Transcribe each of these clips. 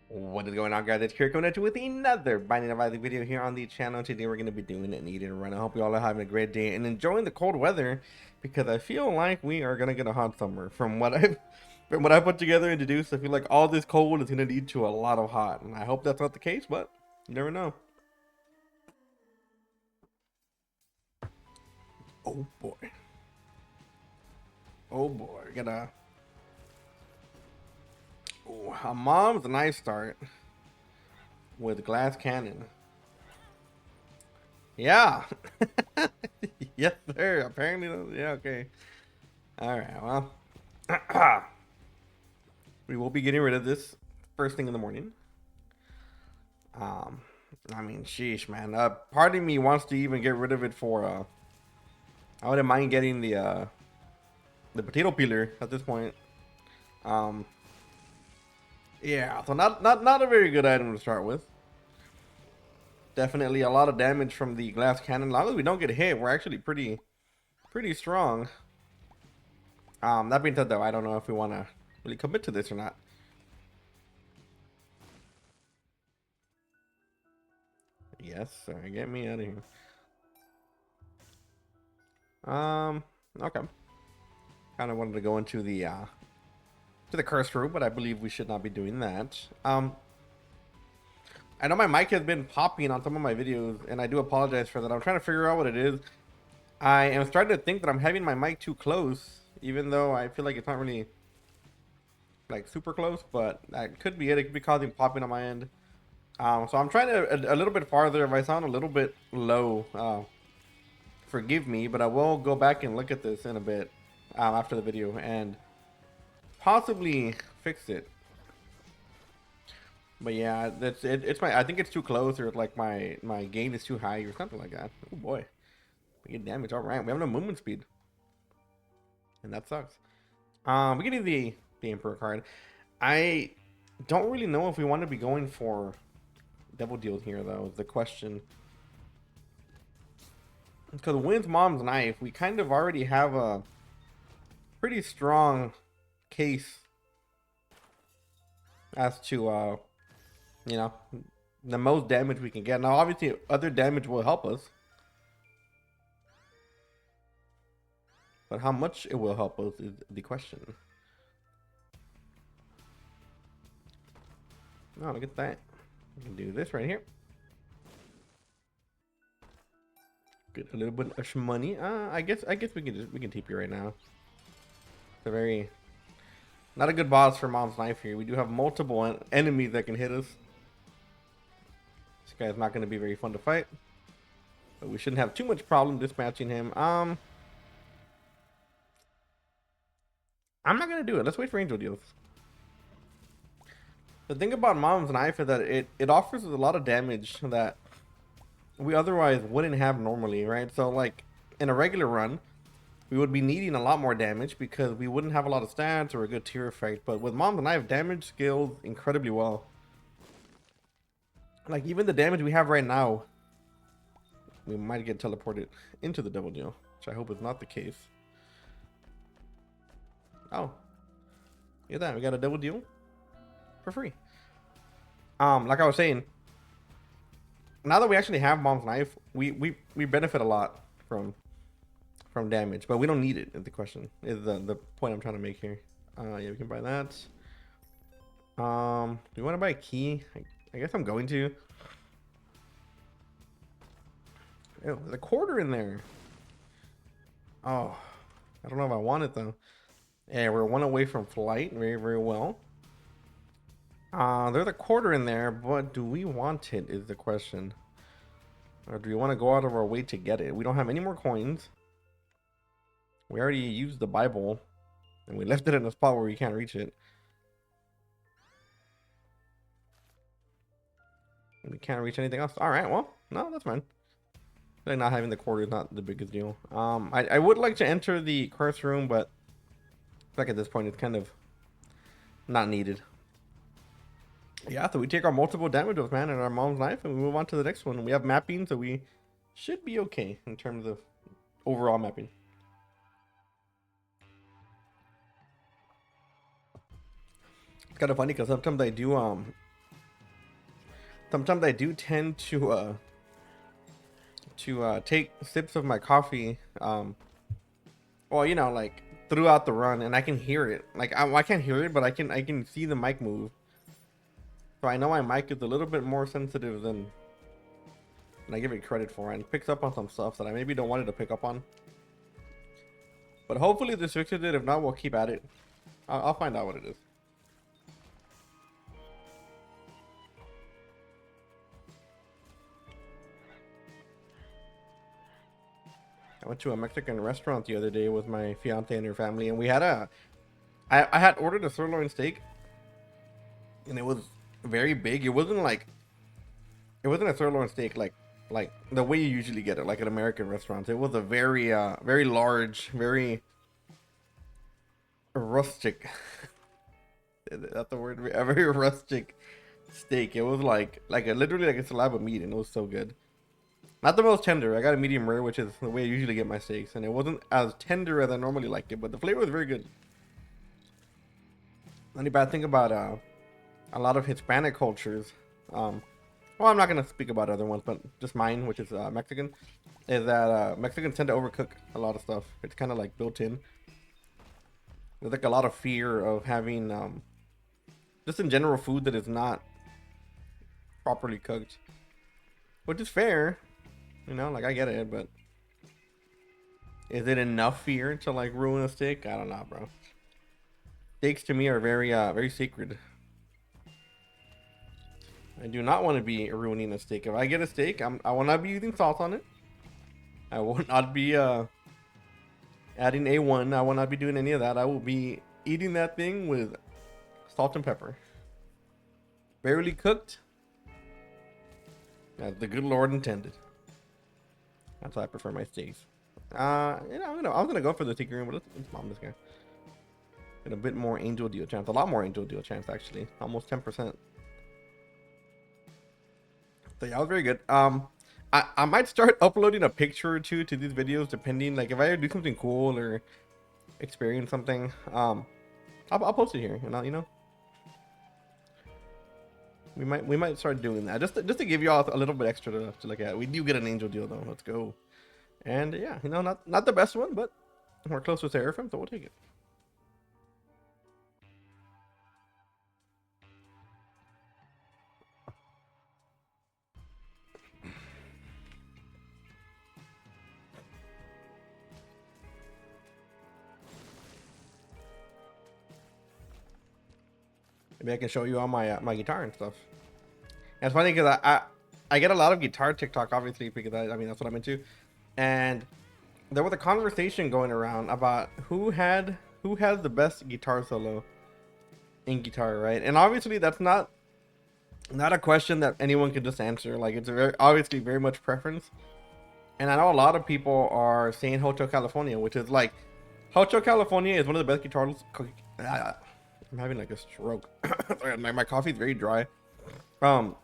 What is going on, guys? It's Kira coming at you with another Binding of Isaac video here on the channel. Today we're going to be doing an eat and run. I hope you all are having a great day and enjoying the cold weather, because I feel like we are going to get a hot summer. From what I put together and deduced, I feel like all this cold is going to lead to a lot of hot, and I hope that's not the case, but you never know. Oh boy. Oh boy. A mom's a nice start with Glass Cannon. Yeah. Yes, sir. Apparently, yeah, okay. All right, well, we will be getting rid of this first thing in the morning. Um, I mean, sheesh, man. Part of me wants to even get rid of it for. I wouldn't mind getting the potato peeler at this point. Um, yeah. So not a very good item to start with. Definitely a lot of damage from the glass cannon. As long as we don't get hit, we're actually pretty strong. That being said, though, I don't know if we want to really commit to this or not. Yes, sir. Get me out of here. Okay. Kind of wanted to go into the curse room, but I believe we should not be doing that. I know my mic has been popping on some of my videos, and I do apologize for that. I'm trying to figure out what it is. I am starting to think that I'm having my mic too close, even though I feel like it's not really like super close, but that could be it. It could be causing popping on my end. So I'm trying to a little bit farther. If I sound a little bit low, forgive me, but I will go back and look at this in a bit after the video and possibly fix it. But yeah, that's it. It's my. I think it's too close, or like my gain is too high, or something like that. Oh boy, we get damage. All right, we have no movement speed, and that sucks. We get the Emperor card. I don't really know if we want to be going for Devil Deal here, though. Is the question. Because with Mom's Knife, we kind of already have a pretty strong case as to you know, the most damage we can get. Now, obviously, other damage will help us, but how much it will help us is the question. Oh, look at that. We can do this right here. Get a little bit of money. I guess we can TP right now. It's a very not a good boss for Mom's Knife here. We do have multiple enemies that can hit us. This guy's not going to be very fun to fight, but we shouldn't have too much problem dispatching him. I'm not going to do it. Let's wait for Angel Deals. The thing about Mom's Knife is that it offers us a lot of damage that we otherwise wouldn't have normally, right? So like in a regular run, we would be needing a lot more damage because we wouldn't have a lot of stats or a good tier effect. But with Mom's Knife, damage scales incredibly well. Like even the damage we have right now, we might get teleported into the Devil Deal, which I hope is not the case. Oh, look at that, we got a Devil Deal for free. Like I was saying, now that we actually have Mom's Knife, we benefit a lot from damage, but we don't need it. Is the question, is the point I'm trying to make here. Yeah, we can buy that. Do you want to buy a key? I guess I'm going to. Ew, there's a quarter in there. Oh, I don't know if I want it though. Yeah, we're one away from flight. Very well. There's a quarter in there, but do we want it is the question. Or do we want to go out of our way to get it? We don't have any more coins. We already used the Bible, and we left it in a spot where we can't reach it. And we can't reach anything else. All right, well, no, that's fine. Like not having the quarter is not the biggest deal. I would like to enter the curse room, but like at this point, it's kind of not needed. Yeah, so we take our multiple damage off, man, and our Mom's Knife, and we move on to the next one. We have mapping, so we should be okay in terms of overall mapping. It's kind of funny because sometimes I do sometimes I do tend to take sips of my coffee. Well, you know, like throughout the run, and I can hear it. Like I can't hear it, but I can see the mic move. So I know my mic is a little bit more sensitive than I give it credit for, and picks up on some stuff that I maybe don't want it to pick up on. But hopefully this fixes it. If not, we'll keep at it. I'll find out what it is. I went to a Mexican restaurant the other day with my fiance and her family, and we had I had ordered a sirloin steak, and it was very big. It wasn't a sirloin steak like the way you usually get it, like at American restaurants. It was a very large, very rustic. That's the word. A very rustic steak. It was literally like a slab of meat, and it was so good. Not the most tender. I got a medium rare, which is the way I usually get my steaks, and it wasn't as tender as I normally like it, but the flavor was very good. Only bad thing about a lot of Hispanic cultures, well, I'm not gonna speak about other ones, but just mine, which is Mexican, is that Mexicans tend to overcook a lot of stuff. It's kind of like built in. There's like a lot of fear of having just in general food that is not properly cooked, which is fair. You know, like I get it, but is it enough fear to like ruin a steak? I don't know, bro. Steaks to me are very sacred. I do not want to be ruining a steak. If I get a steak, I will not be using salt on it. I will not be adding A1. I will not be doing any of that. I will be eating that thing with salt and pepper. Barely cooked, as the good Lord intended. That's how I prefer my steaks. You know, I was gonna go for the tiki room, but let's bomb this guy. Get a bit more angel deal chance, a lot more angel deal chance actually, almost 10%. So yeah, I was very good. I might start uploading a picture or two to these videos, depending. Like if I do something cool or experience something, I'll post it here, and you know. We might start doing that just to give you all a little bit extra to look at. We do get an angel deal though. Let's go. And yeah, you know, not the best one, but we're close to Seraphim, so we'll take it. Maybe I can show you all my guitar and stuff. And it's funny because I get a lot of guitar TikTok, obviously, because I mean that's what I'm into. And there was a conversation going around about who had the best guitar solo in guitar, right? And obviously that's not a question that anyone can just answer. Like it's very obviously very much preference. And I know a lot of people are saying Hotel California, which is like Hotel California is one of the best guitars. I'm having like a stroke. my coffee's very dry. Hotel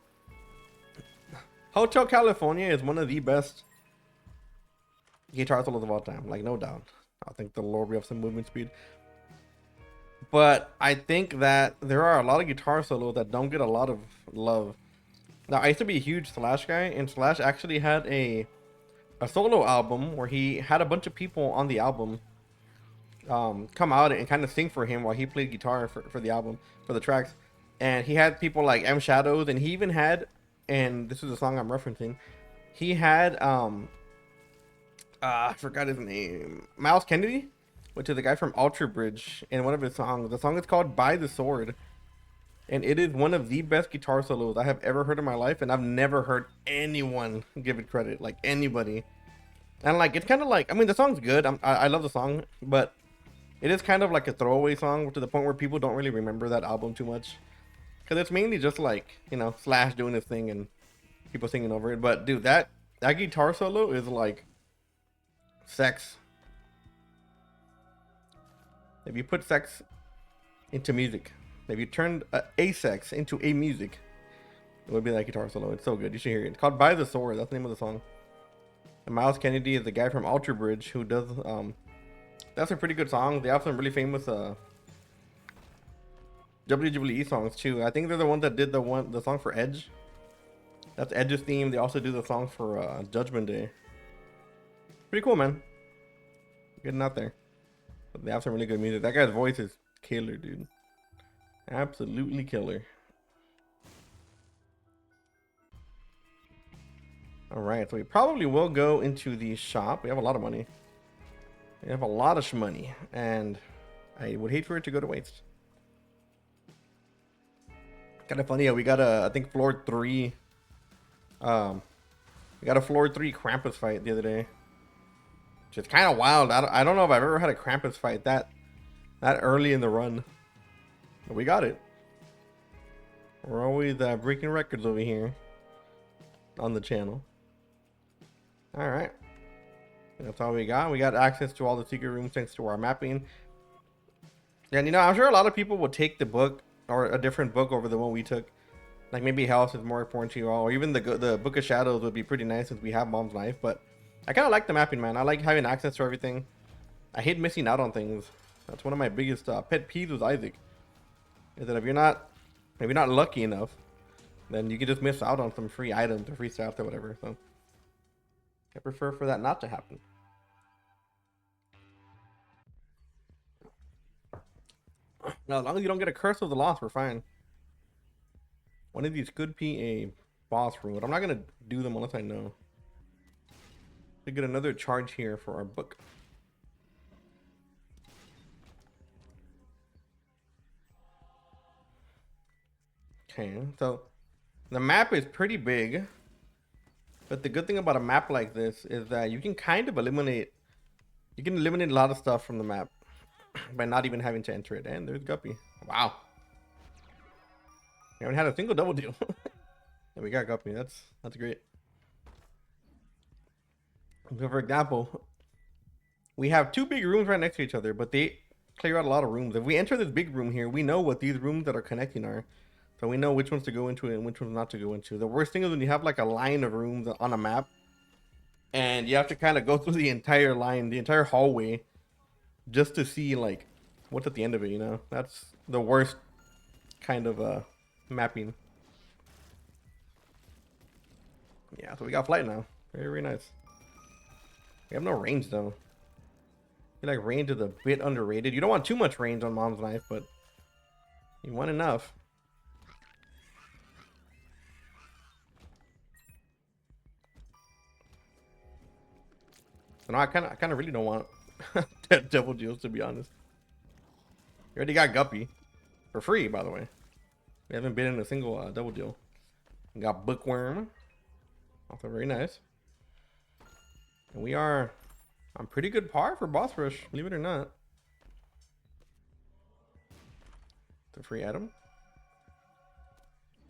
California is one of the best guitar solos of all time, like no doubt. I think the Lord we have some movement speed. But I think that there are a lot of guitar solos that don't get a lot of love. Now I used to be a huge Slash guy, and Slash actually had a solo album where he had a bunch of people on the album come out and kind of sing for him while he played guitar for the album, for the tracks. And he had people like M Shadows, and he even had, and this is the song I'm referencing, he had I forgot his name, Miles Kennedy, which is the guy from Ultra Bridge, in one of his songs. The song is called By the Sword, and it is one of the best guitar solos I have ever heard in my life, and I've never heard anyone give it credit, like anybody. And like it's kind of like, I mean, the song's good. I love the song, but it is kind of like a throwaway song to the point where people don't really remember that album too much, because it's mainly just like, you know, Slash doing his thing and people singing over it. But dude, that guitar solo is like sex. If you put sex into music, if you turned a sex into a music, it would be that guitar solo. It's so good. You should hear it. It's called By the Sword. That's the name of the song. And Miles Kennedy is the guy from Ultra Bridge who does that's a pretty good song. They have some really famous WWE songs too. I think they're the ones that did the song for Edge. That's Edge's theme. They also do the song for Judgment Day. Pretty cool, man. Getting out there. But they have some really good music. That guy's voice is killer, dude. Absolutely killer. Alright, so we probably will go into the shop. We have a lot of money. We have a lot of money. And I would hate for it to go to waste. Kind of funny. We got a, I think, floor 3. We got a floor 3 Krampus fight the other day. Which is kind of wild. I don't know if I've ever had a Krampus fight that early in the run. But we got it. We're always breaking records over here on the channel. Alright. That's all we got. We got access to all the secret rooms thanks to our mapping. And, you know, I'm sure a lot of people would take the book or a different book over the one we took. Like, maybe House is more important to you all. Or even the Book of Shadows would be pretty nice since we have Mom's Knife. But I kind of like the mapping, man. I like having access to everything. I hate missing out on things. That's one of my biggest pet peeves with Isaac. Is that if you're not lucky enough, then you can just miss out on some free items or free stuff or whatever. So I prefer for that not to happen. Now, as long as you don't get a Curse of the Lost, we're fine. One of these could be a boss room, but I'm not gonna do them unless I know. To get another charge here for our book. Okay, so the map is pretty big, but the good thing about a map like this is that you can kind of eliminate a lot of stuff from the map by not even having to enter it. And there's Guppy. Wow. We haven't had a single double deal. And we got Guppy. That's great. So for example, we have 2 big rooms right next to each other, but they clear out a lot of rooms. If we enter this big room here, we know what these rooms that are connecting are. So we know which ones to go into and which ones not to go into. The worst thing is when you have like a line of rooms on a map and you have to kind of go through the entire line, the entire hallway, just to see like what's at the end of it, you know? That's the worst kind of mapping. Yeah, so we got flight now. Very, very nice. We have no range though. I feel like range is a bit underrated. You don't want too much range on Mom's Knife, but you want enough. No, I kind of really don't want double deals, to be honest. We already got Guppy for free, by the way. We haven't been in a single double deal. We got Bookworm, also very nice. And we are on pretty good par for boss rush, believe it or not. The free item,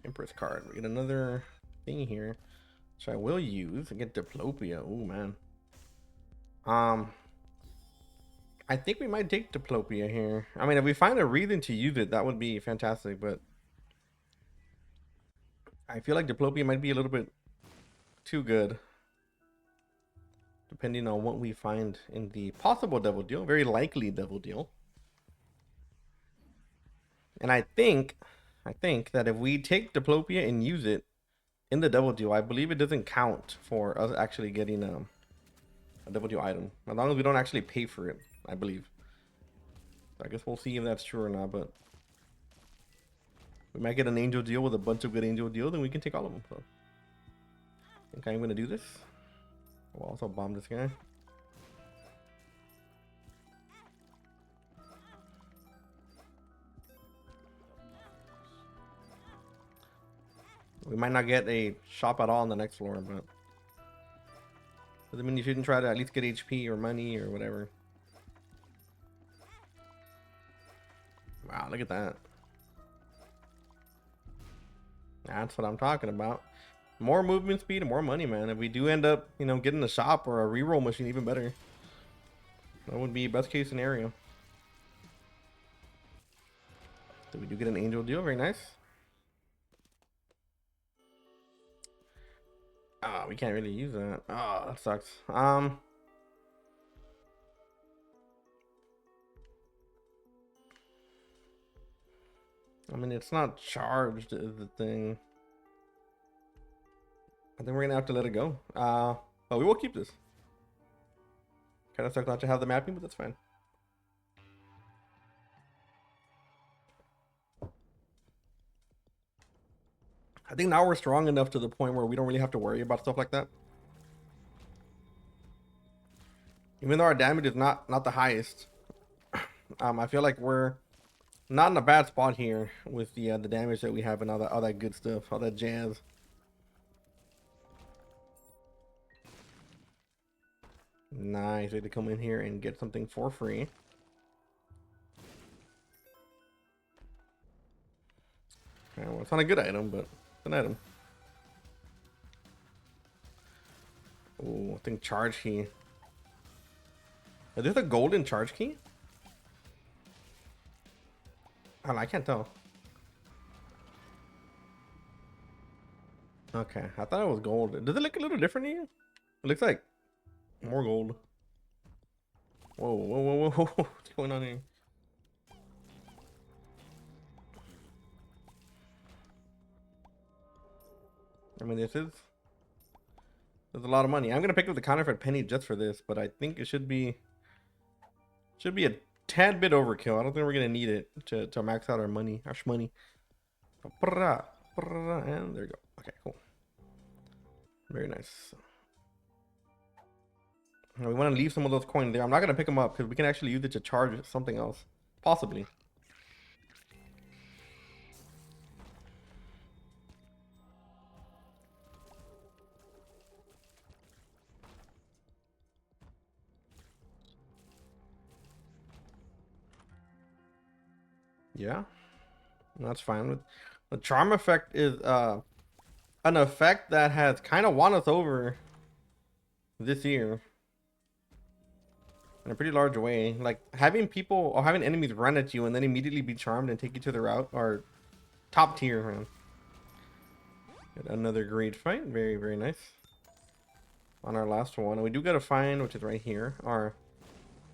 Empress card. We get another thing here, which I will use and get Diplopia. Oh man. I think we might take Diplopia here. I mean, if we find a reason to use it, that would be fantastic, but I feel like Diplopia might be a little bit too good, depending on what we find in the possible double deal, very likely double deal. And I think that if we take Diplopia and use it in the double deal, I believe it doesn't count for us actually getting a double deal item, as long as we don't actually pay for it, I believe. So I guess we'll see if that's true or not, but we might get an angel deal with a bunch of good angel deals, and we can take all of them. So I think I'm gonna do this. We'll also bomb this guy. We might not get a shop at all on the next floor, but doesn't mean you shouldn't try to at least get HP or money or whatever. Wow, look at that. That's what I'm talking about. More movement speed and more money, man. If we do end up, you know, getting a shop or a reroll machine, even better. That would be best case scenario. So we do get an angel deal, very nice. Oh, we can't really use that. Oh, that sucks. I mean, it's not charged is the thing. I think we're gonna have to let it go. But we will keep this. Kind of sucks not to have the mapping, but that's fine. I think now we're strong enough to the point where we don't really have to worry about stuff like that. Even though our damage is not the highest, I feel like we're not in a bad spot here with the damage that we have and all that good stuff, all that jazz. Nice way to come in here and get something for free. Okay, well, it's not a good item, but it's an item. Oh, I think charge key. Is this a golden charge key? I can't tell. Okay, I thought it was gold. Does it look a little different to you? It looks like more gold. Whoa, whoa, whoa, whoa, whoa. What's going on here? I mean, there's a lot of money. I'm gonna pick up the counterfeit penny just for this, but I think it should be a tad bit overkill. I don't think we're gonna need it to max out our money, our shmoney. And there you go. Okay, cool. Very nice. Now we want to leave some of those coins there. I'm not gonna pick them up because we can actually use it to charge something else, possibly. Yeah, that's fine. With the charm effect is an effect that has kind of won us over this year in a pretty large way. Like having people or having enemies run at you and then immediately be charmed and take you to the route are top tier, man. Another great fight. Very, very nice. On our last one. And we do gotta find, which is right here, our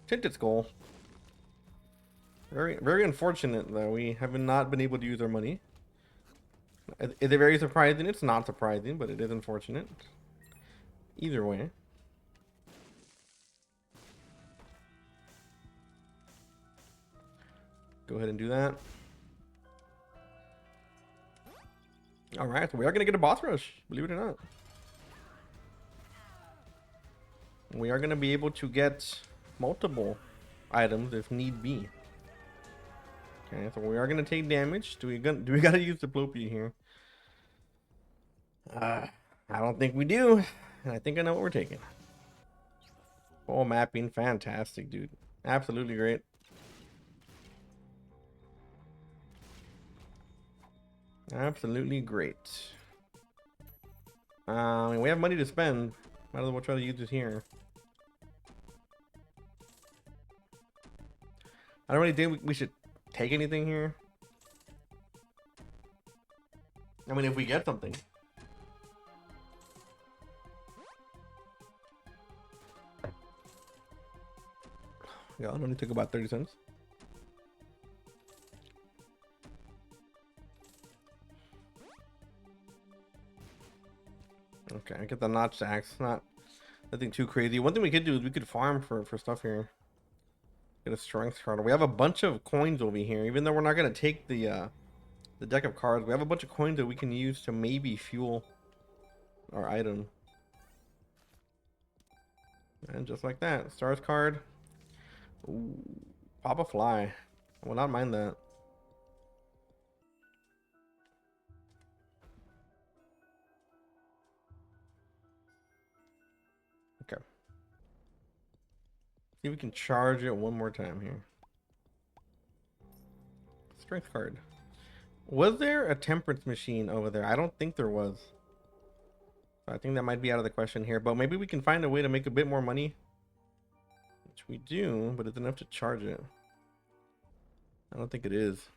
tinted skull. Very, very unfortunate though. We have not been able to use our money. Is it very surprising? It's not surprising, but it is unfortunate. Either way. Go ahead and do that. Alright, so we are going to get a boss rush, believe it or not. We are going to be able to get multiple items if need be. Okay, so we are going to take damage. Do we got to use Diplopia here? I don't think we do. And I think I know what we're taking. Full mapping, fantastic, dude. Absolutely great. Absolutely great. We have money to spend. Might as well try to use this here. I don't really think we should take anything here. I mean, if we get something. Yeah, it only took about 30 cents. Okay, I get the notched axe. Not nothing too crazy. One thing we could do is we could farm for stuff here. Get a strength card. We have a bunch of coins over here. Even though we're not gonna take the deck of cards, we have a bunch of coins that we can use to maybe fuel our item. And just like that, stars card. Ooh, pop a fly. I will not mind that. Okay. See if we can charge it one more time here. Strength card. Was there a temperance machine over there? I don't think there was. So I think that might be out of the question here. But maybe we can find a way to make a bit more money. Which we do, but it's enough to charge it. I don't think it is.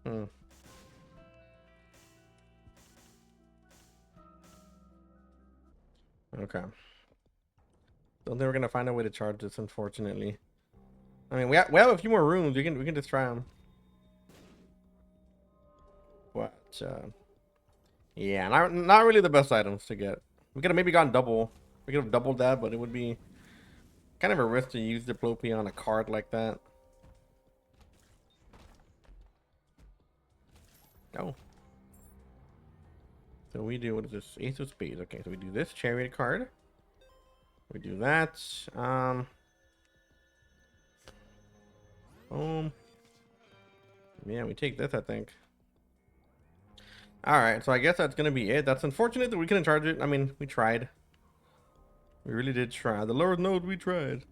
Hmm. Okay. Don't think we're gonna find a way to charge this, unfortunately. I mean, we have a few more rooms. We can just try them. But yeah, not really the best items to get. We could have maybe gone double. We could have doubled that, but it would be kind of a risk to use Diplopia on a card like that. Oh. So we do, what is this? Ace of Spades. Okay, so we do this Chariot card. We do that. Yeah, we take this, I think. Alright, so I guess that's gonna be it. That's unfortunate that we couldn't charge it. I mean, we tried. We really did try. The Lord knows we tried.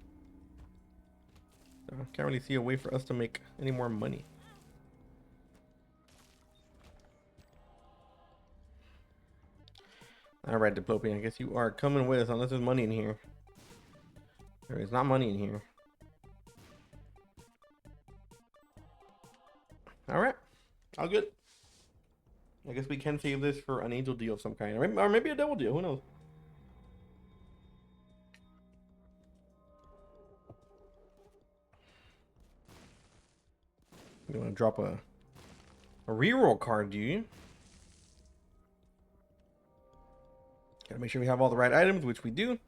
So, can't really see a way for us to make any more money. Alright, Diplopia, I guess you are coming with us unless there's money in here. There is not money in here. Alright. All good. I guess we can save this for an angel deal of some kind. Or maybe a devil deal. Who knows? You want to drop a reroll card, do you? Gotta make sure we have all the right items, which we do.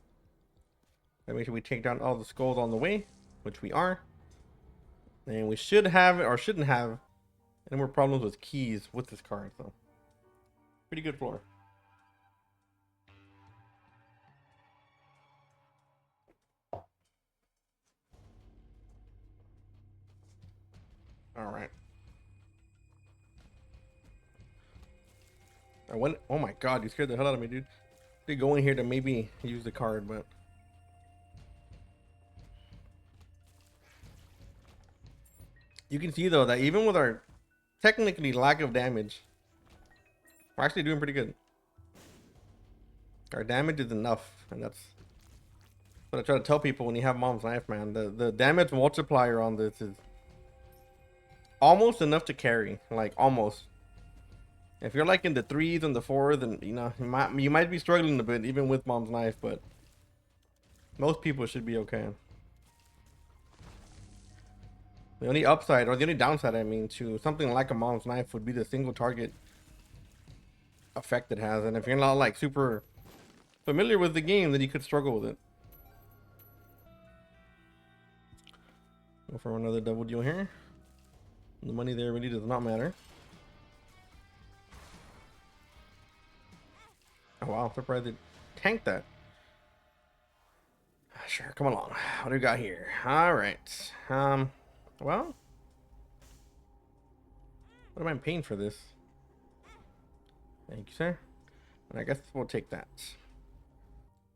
Gotta make sure we take down all the skulls on the way, which we are. And we should have, or shouldn't have, any more problems with keys with this card, so. Pretty good floor. Alright. I went, oh my god, you scared the hell out of me, dude. I did go in here to maybe use the card, but. You can see though that even with our technically lack of damage, we're actually doing pretty good. Our damage is enough, and that's what I try to tell people when you have Mom's Knife, man. The damage multiplier on this is almost enough to carry, like almost. If you're like in the 3s and the 4s, then you know you might be struggling a bit even with Mom's Knife, but most people should be okay. The only upside, or the only downside, I mean, to something like a Mom's Knife would be the single target effect it has. And if you're not like super familiar with the game, then you could struggle with it. Go for another double deal here. The money there really does not matter. Oh wow, surprised it tanked that. Sure, come along. What do we got here? Alright. Well, what am I paying for this? Thank you, sir. And I guess we'll take that.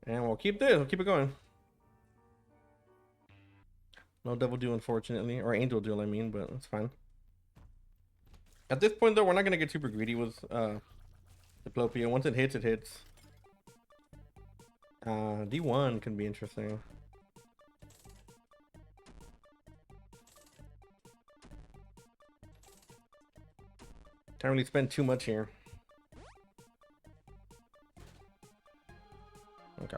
And we'll keep this. We'll keep it going. No double deal, unfortunately. Or angel deal, I mean, but that's fine. At this point, though, we're not going to get super greedy with Diplopia. Once it hits, it hits. D1 can be interesting. Can't really spend too much here. Okay.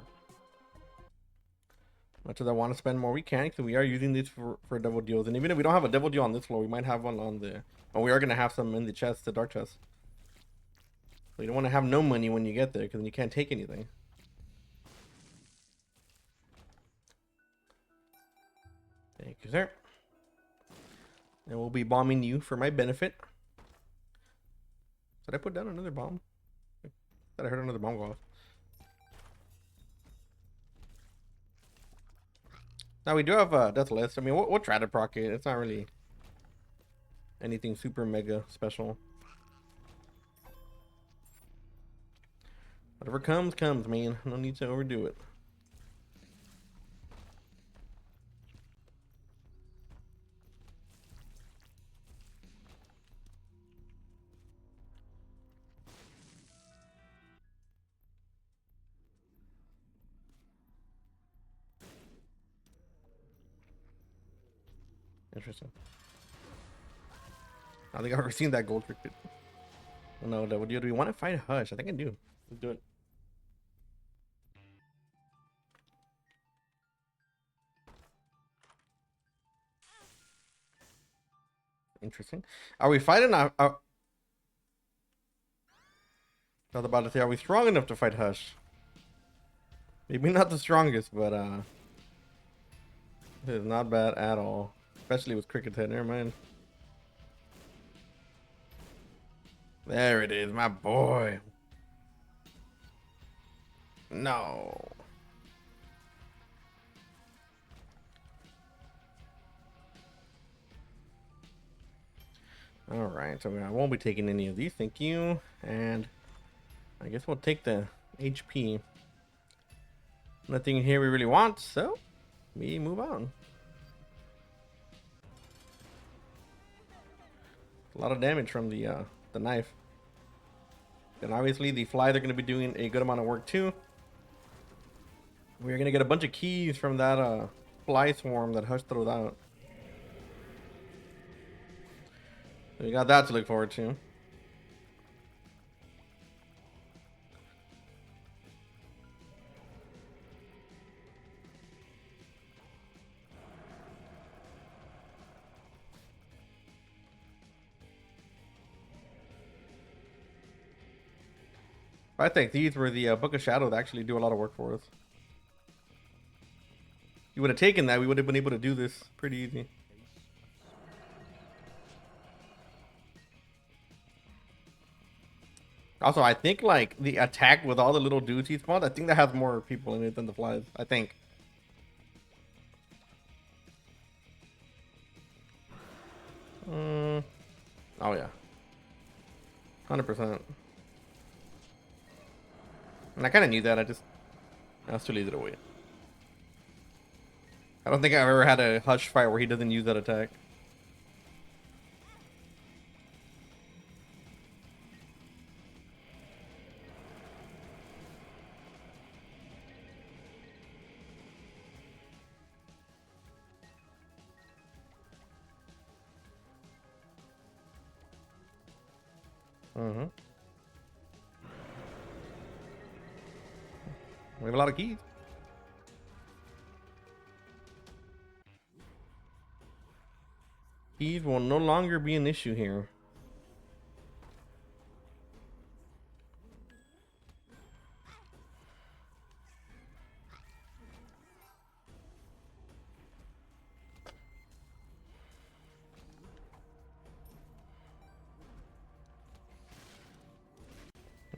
Much as I want to spend more, we can, because we are using these for double deals. And even if we don't have a double deal on this floor, we might have one on the... Well, we are going to have some in the chest, the dark chest. So you don't want to have no money when you get there, because then you can't take anything. Thank you, sir. And we'll be bombing you for my benefit. Did I put down another bomb? I thought I heard another bomb go off. Now we do have a death list. I mean, we'll try to proc it. It's not really anything super mega special. Whatever comes, comes, man. No need to overdo it. Interesting. I don't think I've ever seen that gold trick. Oh, no, do we want to fight Hush? I think I do. Let's do it. Interesting. Are we fighting? I was about to say, are we strong enough to fight Hush? Maybe not the strongest, but it is not bad at all. Especially with Cricket's head. Never mind. There it is, my boy. No. Alright, so I won't be taking any of these, thank you. And I guess we'll take the HP. Nothing here we really want, so we move on. A lot of damage from the knife. And obviously the fly, they're going to be doing a good amount of work too. We're going to get a bunch of keys from that fly swarm that Hush throws out. So we got that to look forward to. I think these were the Book of Shadow that actually do a lot of work for us. You would have taken that, we would have been able to do this pretty easy. Also, I think like the attack with all the little dudes he spawned, I think that has more people in it than the flies. I think. Oh yeah, 100%. And I kind of knew that. I was too lazy to wait. I don't think I've ever had a Hush fight where he doesn't use that attack. We have a lot of keys. Keys will no longer be an issue here.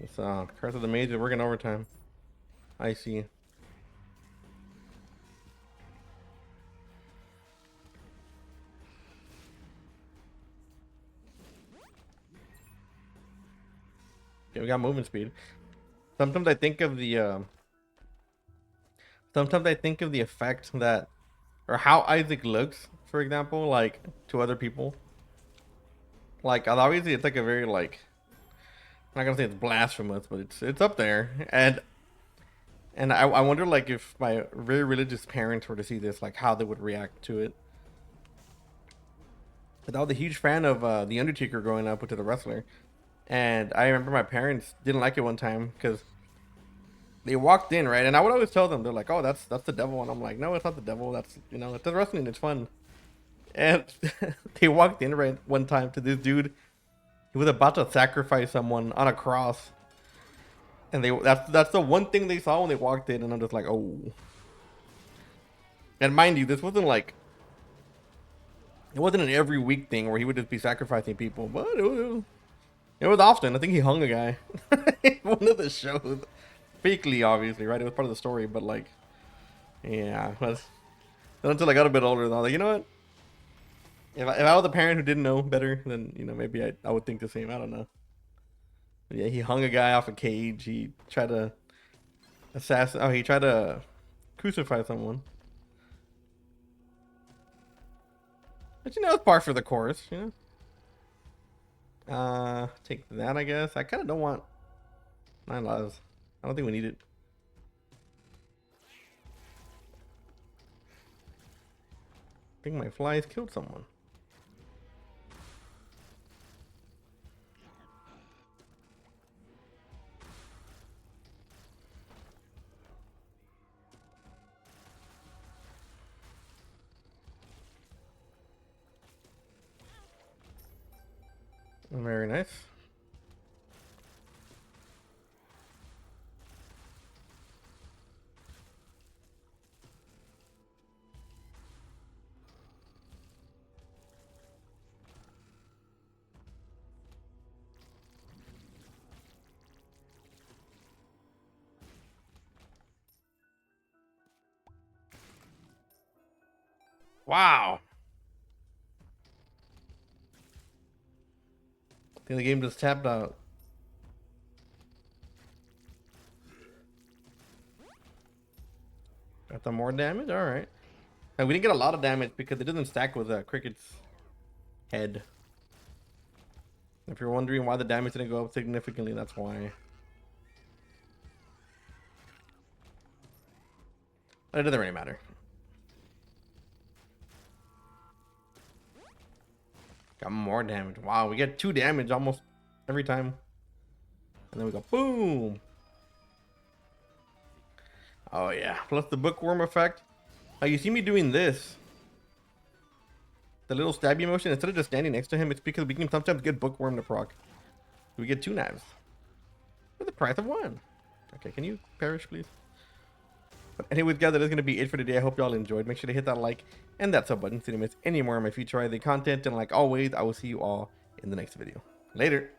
It's Curse of the Mage is working overtime. I see. Okay, we got movement speed. Sometimes I think of the effect that, or how Isaac looks, for example, like to other people. Like obviously it's like a very like, I'm not gonna say it's blasphemous, but it's up there. And I wonder like if my very religious parents were to see this, like how they would react to it. But I was a huge fan of the Undertaker growing up, which is a wrestler, and I remember my parents didn't like it one time because they walked in, right, and I would always tell them, they're like, "Oh, that's the devil," and I'm like, "No, it's not the devil. That's, you know, it's wrestling. It's fun." And they walked in right one time to this dude. He was about to sacrifice someone on a cross, and that's the one thing they saw when they walked in, and I'm just like, "Oh." And mind you, this wasn't like, it wasn't an every week thing where he would just be sacrificing people, but it was often. I think he hung a guy in one of the shows, fakely, obviously, right? It was part of the story, but like, yeah. But until I got a bit older, I was like, you know what? If I was a parent who didn't know better, then, you know, maybe I would think the same. I don't know. But yeah, he hung a guy off a cage. He tried to assassinate. Oh, he tried to crucify someone. But you know, it's par for the course, you know. Take that, I guess. I kind of don't want 9 lives. I don't think we need it. I think my flies killed someone. Very nice. Wow. I think the game just tapped out. Got some more damage? Alright. We didn't get a lot of damage because it doesn't stack with Cricket's head. If you're wondering why the damage didn't go up significantly, that's why. But it doesn't really matter. Got more damage. Wow, we get 2 damage almost every time. And then we go boom. Oh yeah, plus the bookworm effect. You see me doing this. The little stabby motion, instead of just standing next to him, it's because we can sometimes get bookworm to proc. We get 2 knives. For the price of 1. Okay, can you perish, please? But anyways, guys, that is going to be it for today. I hope y'all enjoyed. Make sure to hit that like and that sub button so you don't miss any more of my future content. And like always, I will see you all in the next video. Later.